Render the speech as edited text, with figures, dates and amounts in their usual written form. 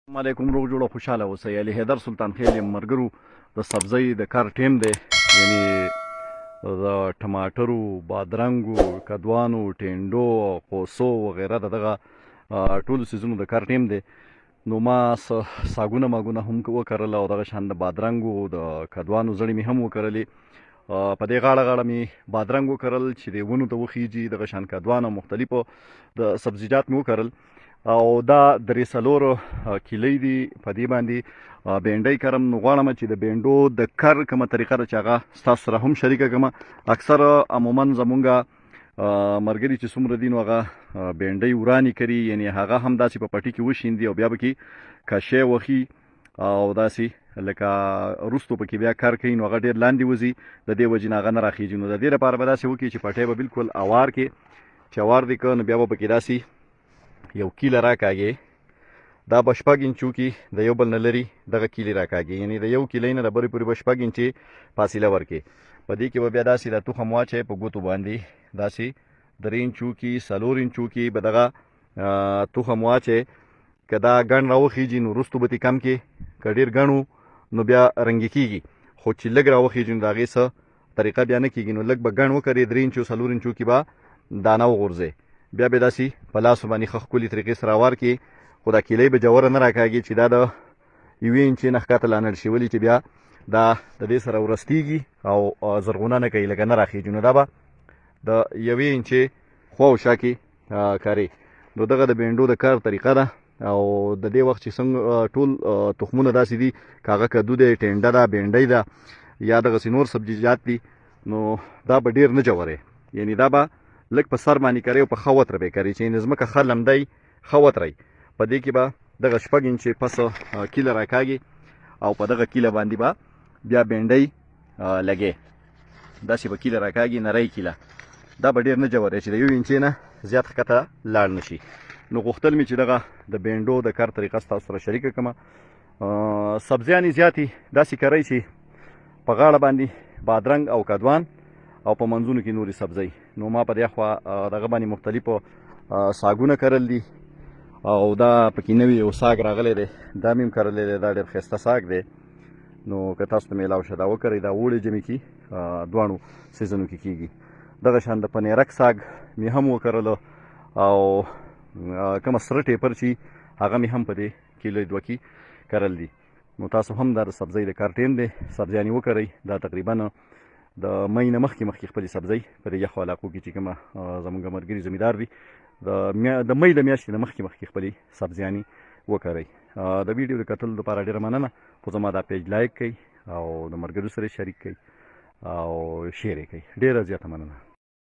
السلام علیکم. روغ جوړ او خوشاله اوسئ. علي حیدر سلطان خیل یم. ملګرو د سبزۍ د کار ټیم دی، یعنی د ټماټرو، بادرنګو، کدوانو، ټینډو، قوسو وغیره دغه ټولو څیزونو د کار ټیم دی. نو ما ساګونه ماګونه هم وکرل او دغه شان د بادرنګو د کدوانو زړې مې هم وکرلې. په دې غاړه غاړه مې بادرنګ وکرل چې د ونو ته وخیږي، دغه شان کدوان او مختلفو د سبزیجات مې وکرل او دا درې څلور کیلې دي. په دې باندې بینډۍ کرم. نو غواړم چې د بینډو د کر کومه طریقه ده چې هغه ستاسو سره هم شریکه کړم. اکثر عموما زمونږ ملګري چې څومره دي نو هغه بینډۍ ورانې کړي، یعنی هغه هم داسې په پټي کې وشیندي او بیا به کې کشی وخي او داسې لکه وروستو پکې بیا کار کوي، نو هغه ډېر لاندې وځي، د دې وجې نه هغه نه راخیږي. نو د دې لپاره به داسې وکړي چې پټی به بالکل اوار کې، چې اوار دی که نو بیا به پکې داسې یو کیله راکاږي. دا به 6 انچو کې د یو بل نه لري دغه کیلې راکاږي، یعنی د یو کیلې نه د بلې پورې به 6 انچې فاصله ورکړي. په دې کې به بیا داسې د تخم واچوئ په ګوتو باندې، داسې 3 انچو کې 4 انچو کې به دغه تخم واچوئ. که دا ګڼ راوخیږي نو وروستو به ترې کم کې، که ډېر ګڼ نو بیا رنګې کېږي، خو چې لږ راوخیږي نو د هغې څه طریقه بیا نه کېږي. نو لږ به ګڼ وکرئ، 3 انچو 4 انچو کې به دانه وغورځئ. بیا به داسې په لاسو باندې ښه ښکلې طریقې سره اوار کړي، خو دا کیلې به جوره نه راکاږي چې دا د 1 انچې نه ښکته لا نړ شي، ولې چې بیا دا د دې سره ورستېږي او زرغونه نه کوي، لکه نه راخیږي. نو دا به د 1 انچې خوا او شا کې کاري. نو دغه د بینډو د کار طریقه ده. او د دې وخت چې څنګه ټول تخمونه داسې دي، که هغه کدو دی، ټینډه ده، بینډۍ ده، یا دغسې نور سبزیجات دي، نو دا به ډېر نه جوړئ، یعنی دا به لږ په سر باندې کرئ او په ښه وتره به یې کرئ، چې یعنې ځمکه ښه لمدی ښه وترئ. په دې کې به دغه 6 انچې پس کیله راکاږي او په دغه کیله باندې به بیا بینډۍ لګې، داسې به کیله راکاږي، نری کیله. دا به ډېر نه جوړئ چې د 1 انچې نه زیات ښکته لاړ نه شي. نو غوښتل مې چې دغه د بینډو د کار طریقه ستاسو سره شریکه کړم. سبزیانې زیاتې داسې کرئ چې په غاړه باندې بادرنګ او کدوان او په منځونو کې نورې سبزۍ. نو ما په دې خوا دغه باندې مختلفو ساګونه کرل دي او دا پکې نوی یو ساګ راغلی دی، دا مې هم کرلی دی، دا ډېر ښایسته ساګ دی. نو که تاسو ته میلاو شه دا وکرئ، دا اوړي ژمي کې دواړو سیزنو کې کېږي. دغه شان د پنیرک ساګ مې هم وکرلو او کومه سره ټیپر چې هغه مې هم په دې کیلو 2 کې کرل دي. نو تاسو هم دا د سبزۍ د کار ټیم دی، سبزیانې وکرئ. دا تقریبا د مۍ نه مخکې خپلې سبزۍ په دې یخو علاقو کې چې کومه زموږ ملګري زمیندار دي، د مۍ د میاشتې نه مخکې خپلې سبزیانې وکرئ. د ویډیو د کتلو لپاره ډېره مننه، خو زما دا پیج لایک کړئ او د ملګرو سره شریک کړئ او شیر یې کړئ. ډېره زیاته مننه.